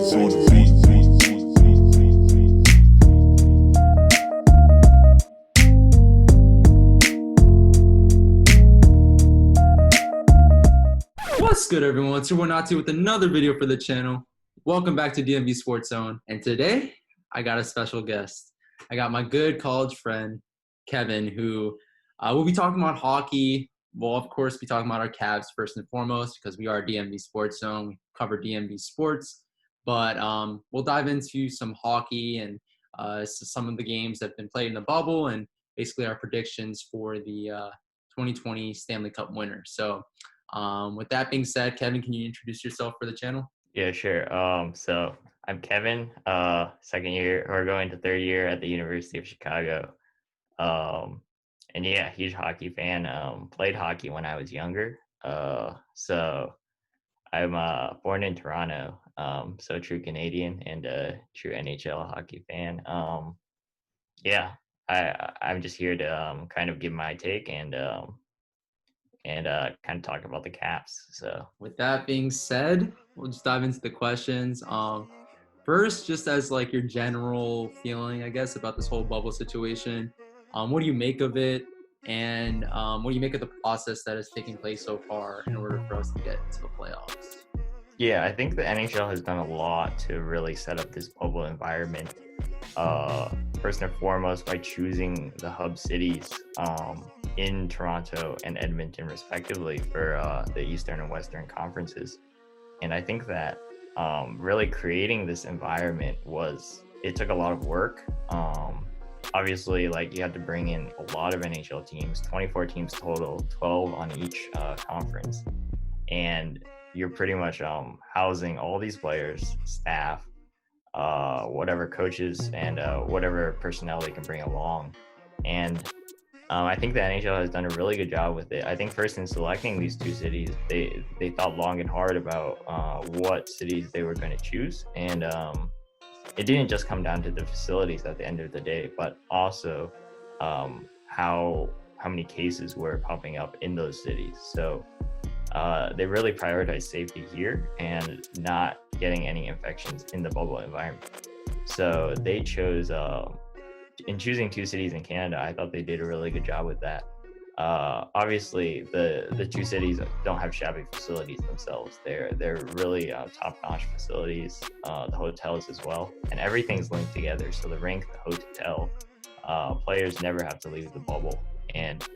What's good, everyone? It's your boy Nati with another video for the channel. Welcome back to DMV Sports Zone. And today, I got a special guest. I got my good college friend, Kevin, who will be talking about hockey. We'll, of course, be talking about our Cavs first and foremost because we are DMV Sports Zone. We cover DMV sports. But we'll dive into some hockey and some of the games that have been played in the bubble and basically our predictions for the 2020 Stanley Cup winner. So with that being said, Kevin, can you introduce yourself for the channel? Yeah, sure. So I'm Kevin, second year or going to third year at the University of Chicago. And yeah, huge hockey fan. Played hockey when I was younger. So I'm born in Toronto, so true Canadian and a true NHL hockey fan. Yeah, I'm just here to kind of give my take and kind of talk about the Caps. So with that being said, we'll just dive into the questions. First, just as like your general feeling, I guess, about this whole bubble situation, what do you make of it? And what do you make of the process that is taking place so far in order for us to get to the playoffs? Yeah, I think the NHL has done a lot to really set up this bubble environment. First and foremost, by choosing the hub cities in Toronto and Edmonton, respectively, for the Eastern and Western conferences. And I think that really creating this environment it took a lot of work. Obviously, like you had to bring in a lot of NHL teams, 24 teams total, 12 on each conference. And you're pretty much housing all these players, staff, whatever coaches and whatever personnel they can bring along. And I think the NHL has done a really good job with it. I think first in selecting these two cities, they thought long and hard about what cities they were going to choose. And it didn't just come down to the facilities at the end of the day, but also how many cases were popping up in those cities. So they really prioritize safety here and not getting any infections in the bubble environment. So they chose, in choosing two cities in Canada, I thought they did a really good job with that. Obviously, the two cities don't have shabby facilities themselves. They're really top-notch facilities, the hotels as well, and everything's linked together. So the rink, the hotel, players never have to leave the bubble. And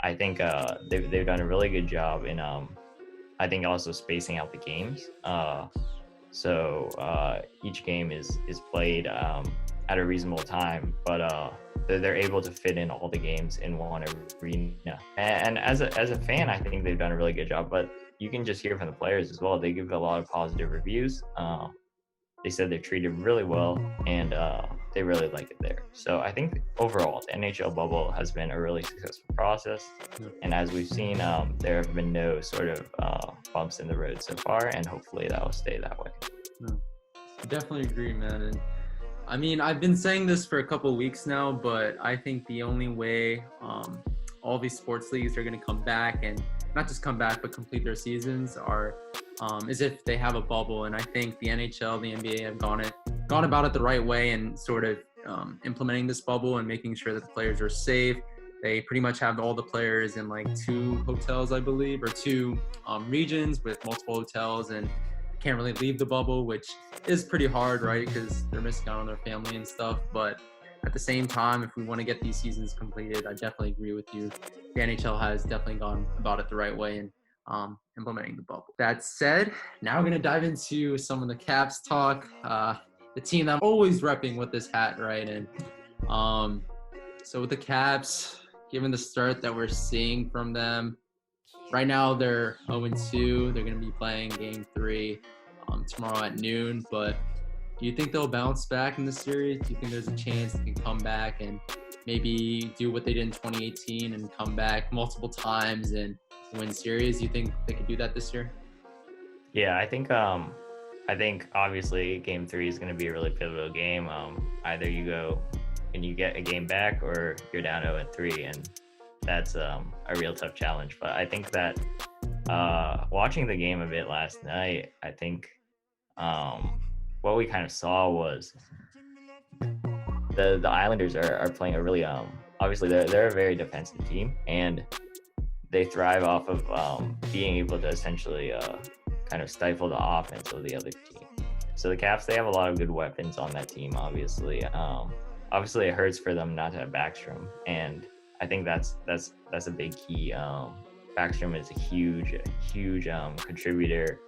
I think they've done a really good job in I think also spacing out the games. So each game is played at a reasonable time, but they're able to fit in all the games in one arena. And as a fan, I think they've done a really good job. But you can just hear from the players as well. They give a lot of positive reviews. They said they're treated really well, and they really like it there. So I think overall, the NHL bubble has been a really successful process. And as we've seen, there have been no sort of bumps in the road so far, and hopefully that will stay that way. I definitely agree, man. And I mean, I've been saying this for a couple of weeks now, but I think the only way all these sports leagues are going to come back, and not just come back, but complete their seasons, is if they have a bubble. And I think the NHL, the NBA have gone about it the right way and sort of implementing this bubble and making sure that the players are safe. They pretty much have all the players in like 2 hotels, I believe, or 2 regions with multiple hotels, and can't really leave the bubble, which is pretty hard, right? Because they're missing out on their family and stuff. But at the same time, if we want to get these seasons completed, I definitely agree with you. The NHL has definitely gone about it the right way in implementing the bubble. That said, now we're going to dive into some of the Caps talk. The team that I'm always repping with this hat, right? And so with the Caps, given the start that we're seeing from them, right now they're 0-2. They're going to be playing Game 3 tomorrow at noon. But do you think they'll bounce back in this series? Do you think there's a chance they can come back and maybe do what they did in 2018 and come back multiple times and win series? Do you think they could do that this year? Yeah, I think obviously Game 3 is going to be a really pivotal game. Either you go and you get a game back, or you're down 0-3, and that's a real tough challenge. But I think that watching the game a bit last night, I think what we kind of saw was the Islanders are playing a really obviously they're a very defensive team, and they thrive off of being able to essentially kind of stifle the offense of the other team. So the Caps, they have a lot of good weapons on that team. Obviously, it hurts for them not to have Backstrom, and I think that's a big key. Backstrom is a huge contributor,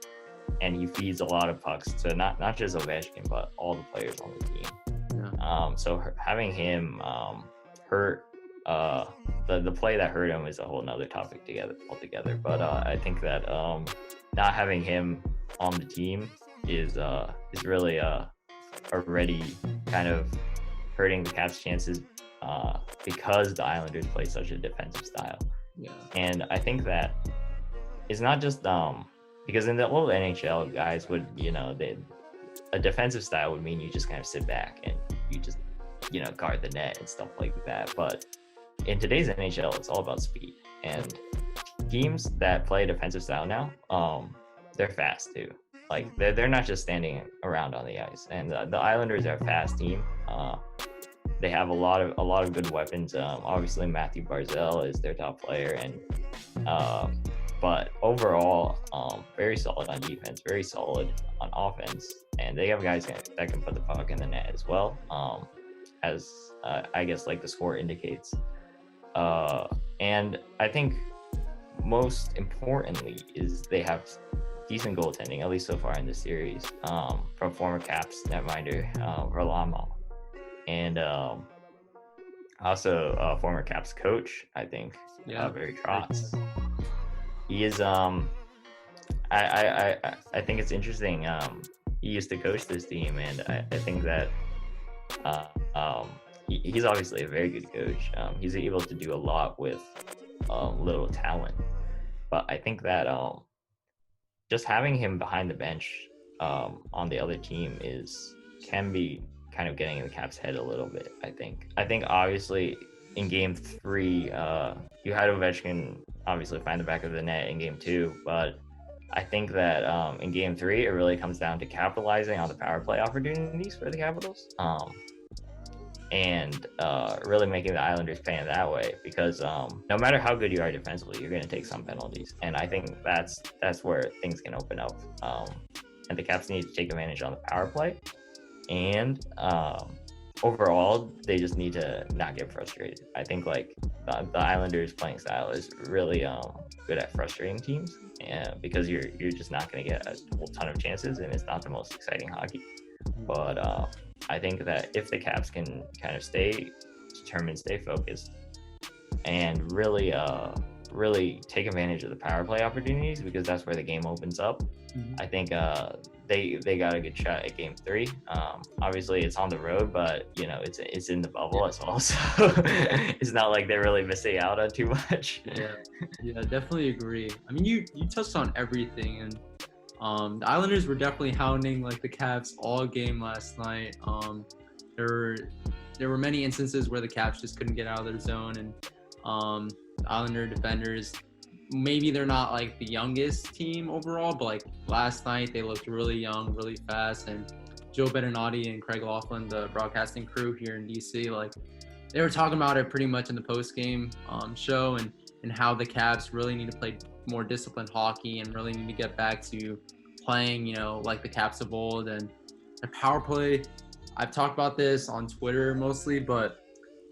and he feeds a lot of pucks to not just Ovechkin, but all the players on the team. Yeah. So having him hurt the play that hurt him is a whole nother topic altogether. But I think that not having him on the team is really already kind of hurting the Caps' chances because the Islanders play such a defensive style. Yeah. And I think that it's not just because in the old NHL, guys would, a defensive style would mean you just kind of sit back and you just, guard the net and stuff like that. But in today's NHL, it's all about speed. And teams that play a defensive style now, they're fast too. Like they're not just standing around on the ice. And the Islanders are a fast team. They have a lot of good weapons. Obviously, Matthew Barzal is their top player, and but overall, very solid on defense, very solid on offense, and they have guys that can put the puck in the net as well. As I guess like the score indicates. And I think most importantly is they have decent goaltending, at least so far in the series, from former Caps netminder Varlamov, and also former Caps coach, I think, Barry Trotz. He is I think it's interesting. He used to coach this team, and I think that he's obviously a very good coach. He's able to do a lot with little talent, but I think that just having him behind the bench on the other team can be kind of getting in the Caps' head a little bit. I think obviously in Game 3, you had Ovechkin obviously find the back of the net in Game 2, but I think that in Game 3 it really comes down to capitalizing on the power play opportunities for the Capitals, and really making the Islanders pay in that way, because no matter how good you are defensively, you're going to take some penalties, and I think that's where things can open up, and the Caps need to take advantage on the power play, and overall they just need to not get frustrated. I think like the Islanders playing style is really good at frustrating teams, and because you're just not going to get a whole ton of chances, and it's not the most exciting hockey. But I think that if the Caps can kind of stay determined, stay focused, and really take advantage of the power play opportunities, because that's where the game opens up. Mm-hmm. I think they got a good shot at Game 3. Obviously, it's on the road, but it's in the bubble as well, so it's not like they're really missing out on too much. Yeah, definitely agree. I mean, you touched on everything, and the Islanders were definitely hounding like the Caps all game last night. There were many instances where the Caps just couldn't get out of their zone, and the Islander defenders, maybe they're not like the youngest team overall, but like last night they looked really young, really fast, and Joe Beninati and Craig Laughlin, the broadcasting crew here in DC, like they were talking about it pretty much in the post-game show, and how the Caps really need to play more disciplined hockey and really need to get back to playing, like the Caps of old. And the power play, I've talked about this on Twitter mostly, but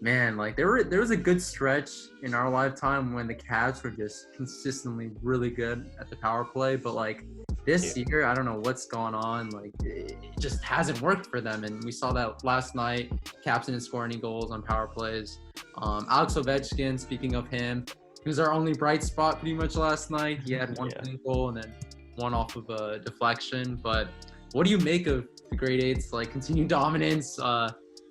man, like there was a good stretch in our lifetime when the Caps were just consistently really good at the power play, but like this year, I don't know what's going on. Like it just hasn't worked for them, and we saw that last night. Caps didn't score any goals on power plays. Alex Ovechkin, speaking of him, he was our only bright spot pretty much last night. He had one clean goal and then one off of a deflection. But what do you make of the grade eight's like continued dominance?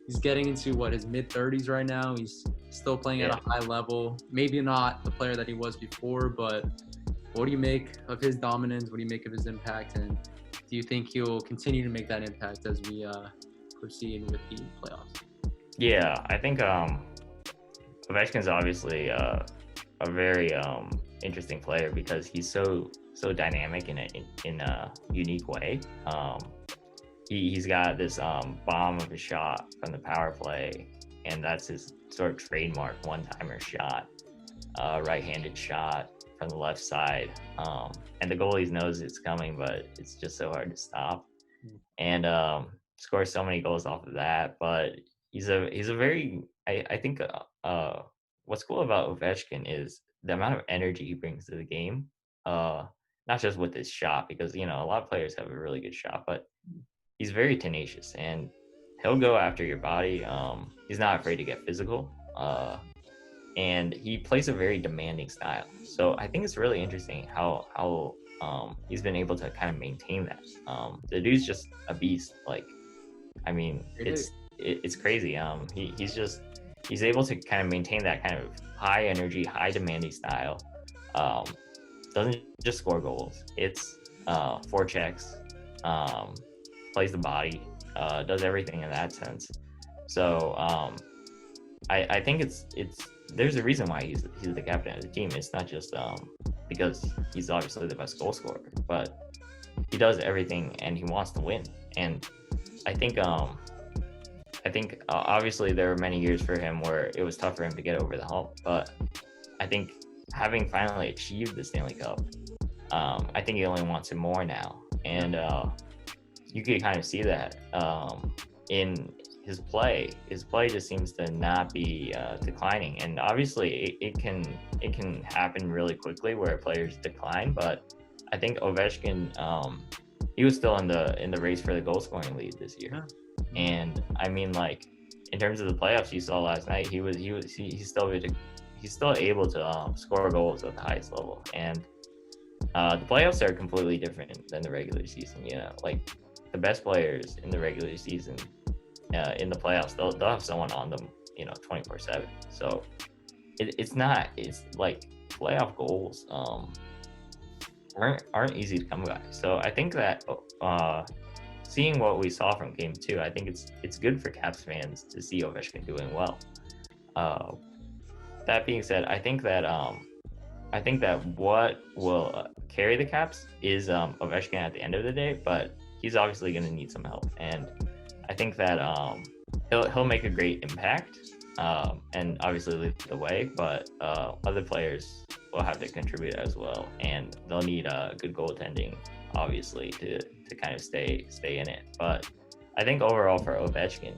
He's getting into his mid-30s right now. He's still playing at a high level. Maybe not the player that he was before, but what do you make of his dominance? What do you make of his impact? And do you think he'll continue to make that impact as we proceed with the playoffs? Yeah, I think Ovechkin's obviously a very interesting player because he's so dynamic in a unique way. he's got this bomb of a shot from the power play, and that's his sort of trademark one-timer shot, right-handed shot from the left side, and the goalie knows it's coming, but it's just so hard to stop, and scores so many goals off of that. But he's a very I think what's cool about Ovechkin is the amount of energy he brings to the game, not just with his shot, because a lot of players have a really good shot, but he's very tenacious and he'll go after your body. He's not afraid to get physical, and he plays a very demanding style. So I think it's really interesting how he's been able to kind of maintain that. The dude's just a beast. Like, I mean, it's crazy. He's able to kind of maintain that kind of high energy, high demanding style. Doesn't just score goals. It's forechecks, plays the body, does everything in that sense. So I think it's there's a reason why he's the captain of the team. It's not just because he's obviously the best goal scorer, but he does everything and he wants to win. And I think obviously there were many years for him where it was tough for him to get over the hump, but I think having finally achieved the Stanley Cup, I think he only wants it more now. And you could kind of see that in his play. His play just seems to not be declining, and obviously it can happen really quickly where players decline. But I think Ovechkin, he was still in the race for the goal scoring lead this year, and I mean, like, in terms of the playoffs you saw last night, he's still able to score goals at the highest level. And the playoffs are completely different than the regular season. Like, the best players in the regular season, in the playoffs, they'll have someone on them, 24/7. So it's like playoff goals aren't easy to come by. So I think that seeing what we saw from Game 2, I think it's good for Caps fans to see Ovechkin doing well. That being said, I think that what will carry the Caps is Ovechkin at the end of the day, but he's obviously going to need some help, and I think that he'll make a great impact, and obviously lead the way, but other players will have to contribute as well, and they'll need good goaltending, obviously, to kind of stay in it. But I think overall for Ovechkin,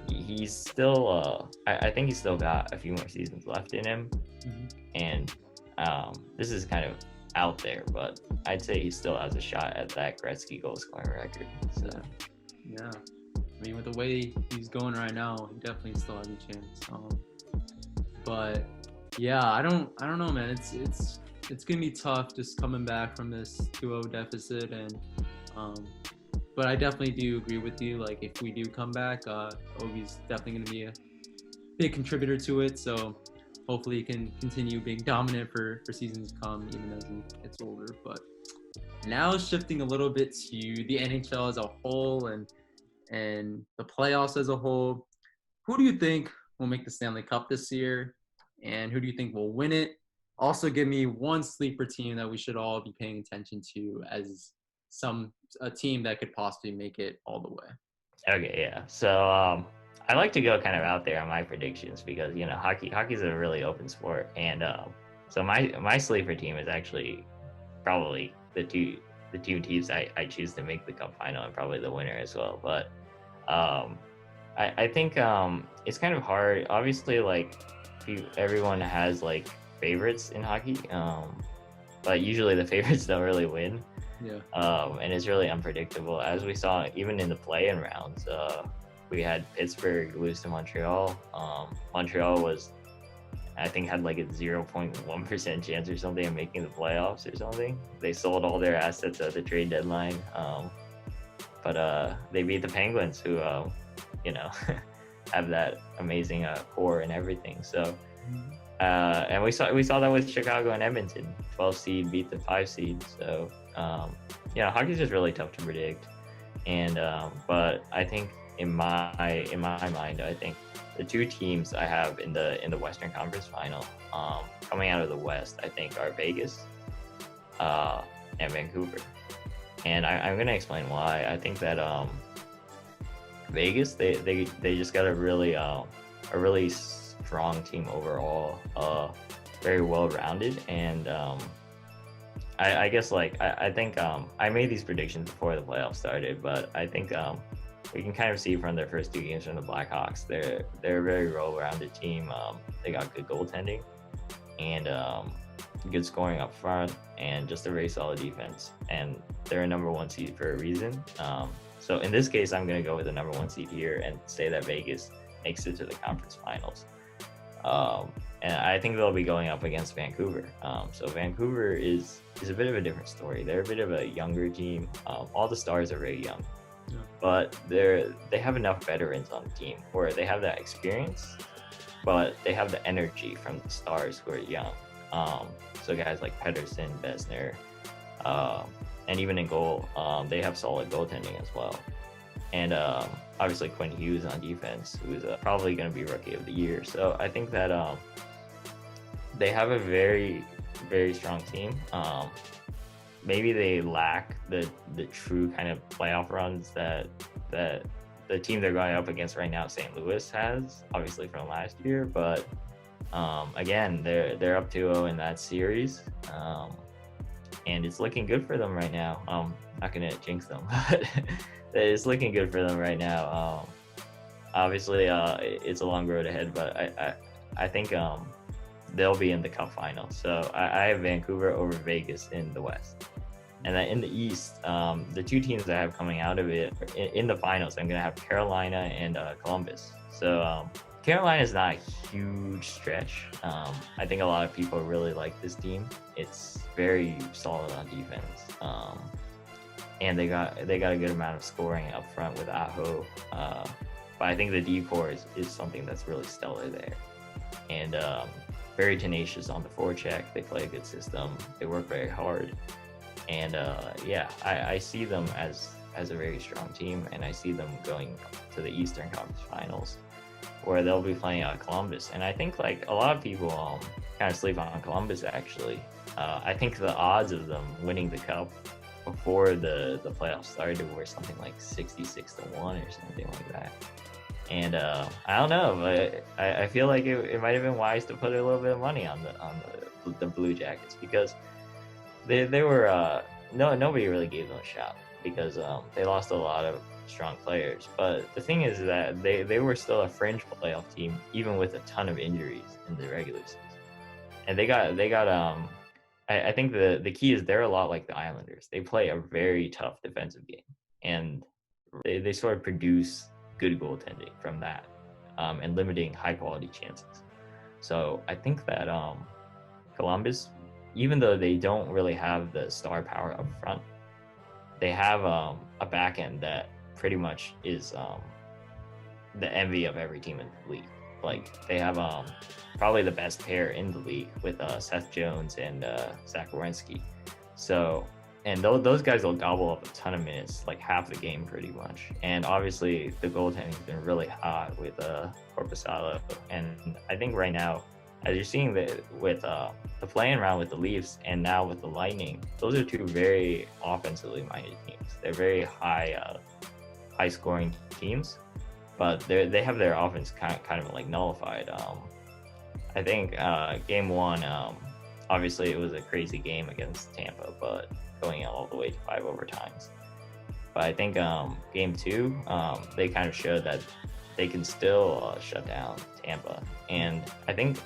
he's still I think he's still got a few more seasons left in him, and this is kind of out there, but I'd say he still has a shot at that Gretzky goal scoring record. So yeah, I mean, with the way he's going right now, he definitely still has a chance. But yeah, I don't know, man. It's gonna be tough just coming back from this 2-0 deficit, and but I definitely do agree with you. Like, if we do come back, Ovi's definitely gonna be a big contributor to it. So hopefully he can continue being dominant for seasons to come, even as he gets older. But now shifting a little bit to the NHL as a whole and the playoffs as a whole, who do you think will make the Stanley Cup this year, and who do you think will win it? Also, give me one sleeper team that we should all be paying attention to as a team that could possibly make it all the way. Okay, yeah. So I like to go kind of out there on my predictions because hockey's a really open sport, and so my sleeper team is actually probably the two teams I choose to make the Cup Final, and probably the winner as well. But I think it's kind of hard. Obviously, like, everyone has like favorites in hockey, but usually the favorites don't really win. Yeah. And it's really unpredictable, as we saw even in the play-in rounds. We had Pittsburgh lose to Montreal. Montreal had like a 0.1% chance or something of making the playoffs or something. They sold all their assets at the trade deadline. But they beat the Penguins, who, have that amazing core and everything. So, and we saw that with Chicago and Edmonton. 12 seed beat the 5 seed. So, hockey's just really tough to predict. And but I think in my mind, I think the two teams I have in the Western Conference Final, coming out of the West, I think are Vegas and Vancouver. And I'm going to explain why. I think that Vegas, they just got a really strong team overall, very well rounded, and I guess like I think I made these predictions before the playoffs started, but I think we can kind of see from their first 2 games from the Blackhawks, they're a very well-rounded team. They got good goaltending and good scoring up front, and just a very solid defense. And they're a number 1 seed for a reason. So in this case, I'm going to go with the number 1 seed here and say that Vegas makes it to the conference finals. And I think they'll be going up against Vancouver. So Vancouver is a bit of a different story. They're a bit of a younger team. All the stars are very young, but they have enough veterans on the team where they have that experience, but they have the energy from the stars who are young. So guys like Pedersen, Besner, and even in goal, they have solid goaltending as well. And obviously Quinn Hughes on defense, who's probably going to be Rookie of the Year. So I think that they have a very, very strong team. Maybe they lack the true kind of playoff runs that the team they're going up against right now, St. Louis, has, obviously from last year. But again, they're up 2-0 in that series. And it's looking good for them right now. Not gonna jinx them, but it's looking good for them right now. Obviously, it's a long road ahead, but I think they'll be in the Cup Final. So I have Vancouver over Vegas in the West. And then in the East, the 2 teams that I have coming out of it in the finals, I'm gonna have Carolina and Columbus. So Carolina is not a huge stretch. I think a lot of people really like this team. It's very solid on defense, and they got a good amount of scoring up front with Aho. But I think the D-core is something that's really stellar there, and very tenacious on the forecheck. They play a good system. They work very hard, and I see them as a very strong team, and I see them going to the Eastern Conference Finals, where they'll be playing Columbus. And I think like a lot of people kind of sleep on Columbus actually. I think the odds of them winning the Cup before the playoffs started were something like 66-1 or something like that. And I don't know, but I feel like it might have been wise to put a little bit of money on the Blue Jackets, because they were nobody really gave them a shot, because they lost a lot of strong players. But the thing is that they were still a fringe playoff team, even with a ton of injuries in the regular season. And they got I think the key is they're a lot like the Islanders. They play a very tough defensive game, and they sort of produce good goaltending from that, and limiting high quality chances. So I think that Columbus, even though they don't really have the star power up front, they have a back end that pretty much is the envy of every team in the league. Like they have probably the best pair in the league with Seth Jones and Zach Werenski. So, and those guys will gobble up a ton of minutes, like half the game pretty much. And obviously the goaltending's been really hot with Korpisalo. And I think right now, as you're seeing with the playing around with the Leafs and now with the Lightning, those are 2 very offensively minded teams. They're very high scoring teams, but they have their offense kind of like nullified. I think game 1, obviously it was a crazy game against Tampa, but going all the way to 5 overtimes. But I think game 2, they kind of showed that they can still shut down Tampa, and I think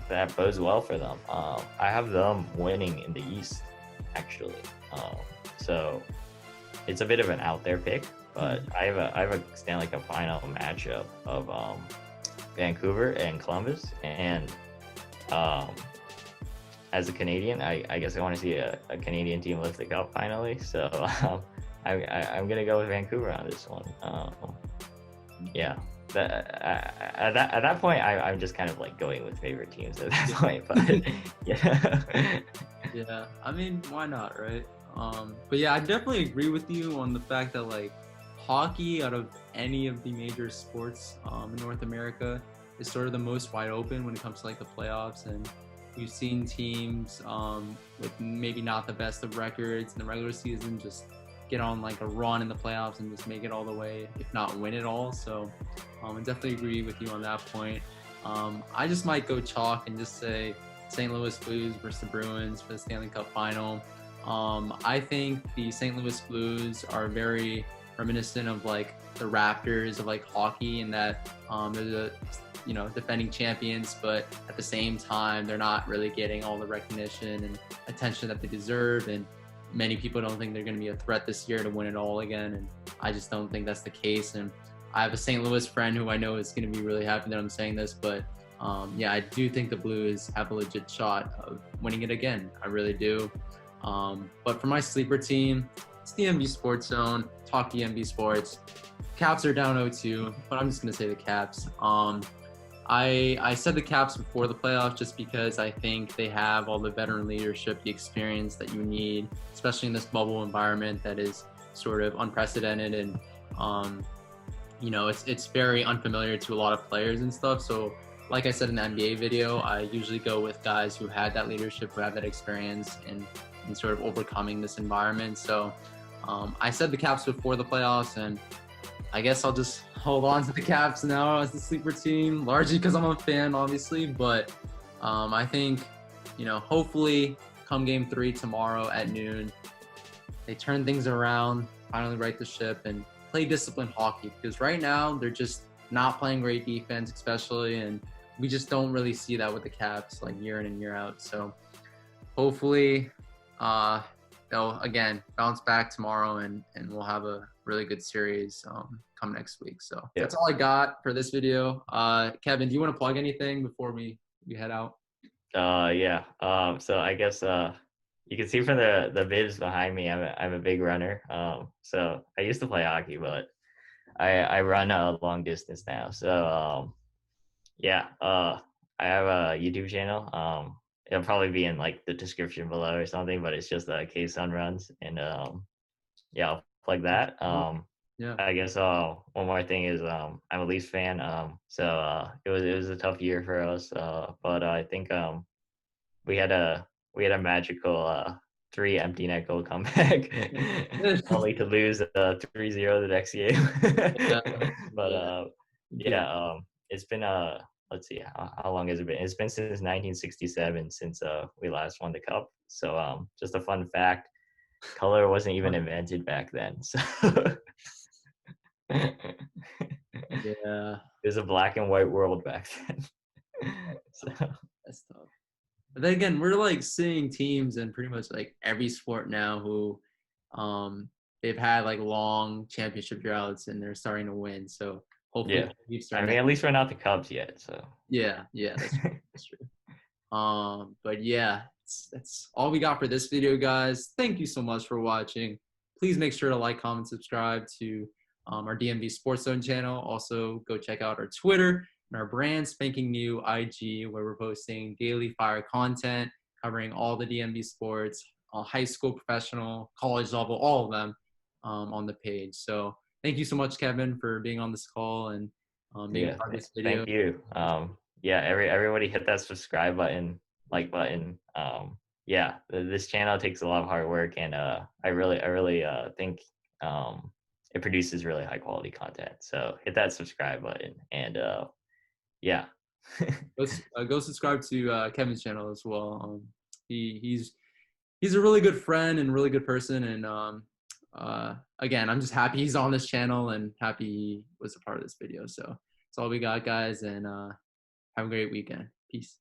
that bodes well for them. I have them winning in the East, actually. So it's a bit of an out there pick, but I have a Stanley Cup Final matchup of Vancouver and Columbus, and as a Canadian, I guess I want to see a Canadian team lift the cup finally. So I'm gonna go with Vancouver on this one. Yeah. At that point, I'm just kind of like going with favorite teams at that point, but yeah. Yeah, I mean, why not, right? But yeah, I definitely agree with you on the fact that like hockey, out of any of the major sports in North America, is sort of the most wide open when it comes to like the playoffs. And we've seen teams with maybe not the best of records in the regular season just get on like a run in the playoffs and just make it all the way, if not win it all. So I definitely agree with you on that point. I just might go chalk and just say St. Louis Blues versus the Bruins for the Stanley Cup Final. I think the St. Louis Blues are very reminiscent of like the Raptors of like hockey, in that they're the defending champions, but at the same time they're not really getting all the recognition and attention that they deserve, and many people don't think they're going to be a threat this year to win it all again, and I just don't think that's the case. And I have a St. Louis friend who I know is going to be really happy that I'm saying this, but I do think the Blues have a legit shot of winning it again. I really do. But for my sleeper team, it's the DMV Sports Zone. Talk DMV Sports. Caps are down 0-2, but I'm just going to say the Caps. I said the Caps before the playoffs just because I think they have all the veteran leadership, the experience that you need, especially in this bubble environment that is sort of unprecedented, and it's very unfamiliar to a lot of players and stuff. So like I said in the NBA video, I usually go with guys who had that leadership, who have that experience in sort of overcoming this environment. So I said the Caps before the playoffs, and I guess I'll just hold on to the Caps now as the sleeper team, largely because I'm a fan, obviously. But I think, hopefully come game 3 tomorrow at noon, they turn things around, finally right the ship, and play disciplined hockey. Because right now, they're just not playing great defense, especially, and we just don't really see that with the Caps, like year in and year out. So hopefully they'll, again, bounce back tomorrow, and we'll have a really good series come next week. So That's all I got for this video. Kevin, do you want to plug anything before we head out? So I guess you can see from the vids behind me, I'm a big runner. So I used to play hockey, but I run a long distance now. So I have a YouTube channel. It'll probably be in like the description below or something, but it's just K-Sun Runs, and I'll plug that. I guess one more thing is I'm a Leafs fan. So it was a tough year for us, but I think we had a magical 3 empty net goal comeback, only to lose 3-0 the next game. But it's been let's see, how long has it been? It's been since 1967 since we last won the cup. So just a fun fact, color wasn't even invented back then. So it was a black and white world back then. So that's tough. But then again, we're like seeing teams in pretty much like every sport now who they've had like long championship droughts and they're starting to win. So hopefully at least we're not the Cubs yet. So that's true. That's true. But that's all we got for this video, guys. Thank you so much for watching. Please make sure to like, comment, subscribe to our DMV Sports Zone channel. Also, go check out our Twitter and our brand spanking new IG, where we're posting daily fire content covering all the DMV sports, high school, professional, college level, all of them on the page. So thank you so much, Kevin, for being on this call and being part of this video. Thank you. Everybody hit that subscribe button, like button. This channel takes a lot of hard work, and I really think it produces really high quality content. So hit that subscribe button, and go subscribe to Kevin's channel as well. He's a really good friend and really good person, and again, I'm just happy he's on this channel and happy he was a part of this video. So that's all we got, guys, and have a great weekend. Peace.